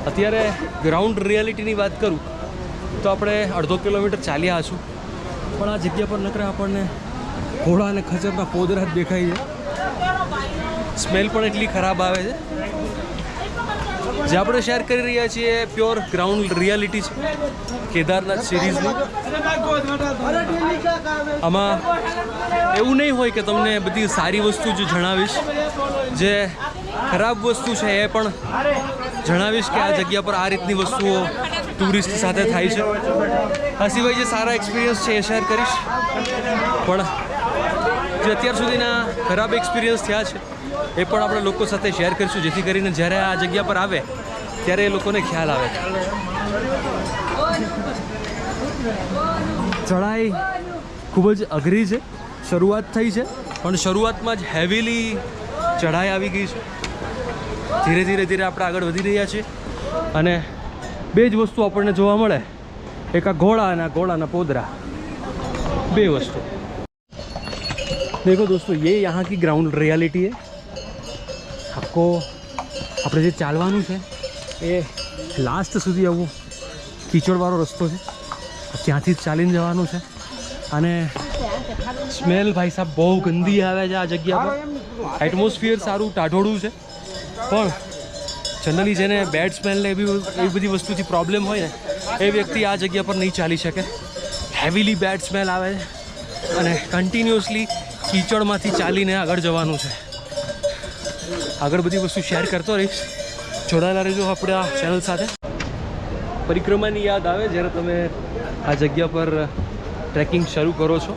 અત્યારે ગ્રાઉન્ડ રિયાલિટીની વાત કરું તો આપણે અડધો કિલોમીટર ચાલ્યા હશું, પણ આ જગ્યા પર નકરા આપણને ઘોડા અને ખચરના પોદરા જ દેખાય છે. સ્મેલ પણ એટલી ખરાબ આવે છે. જે આપણે શેર કરી રહ્યા છીએ પ્યોર ગ્રાઉન્ડ રિયાલિટી છે કેદારનાથ સિરીઝની. આમાં એવું નહીં હોય કે તમને બધી સારી વસ્તુ જ જણાવીશ, જે ખરાબ વસ્તુ છે એ પણ જણાવીશ કે આ જગ્યા પર આ રીતની વસ્તુઓ ટુરિસ્ટ સાથે થાય છે. આ સિવાય જે સારા એક્સપિરિયન્સ છે એ શેર કરીશ, પણ જે અત્યાર સુધીના ખરાબ એક્સપિરિયન્સ થયા છે એ પણ આપણે લોકો સાથે શેર કરીશું, જેથી કરીને જ્યારે આ જગ્યા પર આવે ત્યારે એ લોકોને ખ્યાલ આવે. ચઢાઈ ખૂબ જ અઘરી છે. શરૂઆત થઈ છે પણ શરૂઆતમાં જ હેવીલી ચઢાઈ આવી ગઈ છે. ધીરે ધીરે ધીરે આપણે આગળ વધી રહ્યા છીએ અને બે જ વસ્તુ આપણને જોવા મળે, એક આ ઘોડા અને આ ઘોડાના પોદરા, બે વસ્તુ. देखो दोस्तों, ये यहाँ की ग्राउंड रियलिटी है. आपको આપણે જે ચાલવાનું છે એ લાસ્ટ સુધી આવું કીચડવાળો રસ્તો છે, ત્યાંથી જ ચાલીને જવાનું છે. અને સ્મેલ ભાઈ સાહેબ બહુ ગંદી આવે છે આ જગ્યા પર. એટમોસ્ફિયર સારું ટાઢોળું છે, પણ જનરલી જેને બેડ સ્મેલ ને એવી બધી વસ્તુથી પ્રોબ્લેમ હોય ને એ વ્યક્તિ આ જગ્યા પર નહીં ચાલી શકે. હેવીલી બેડ સ્મેલ આવે છે અને કન્ટિન્યુઅસલી કીચડમાંથી ચાલીને આગળ જવાનું છે. આગળ બધી વસ્તુ શેર કરતો રહીશ, જોડાયેલા રહેજો આપણે આ ચેનલ સાથે. પરિક્રમાની યાદ આવે જ્યારે તમે આ જગ્યા પર ટ્રેકિંગ શરૂ કરો છો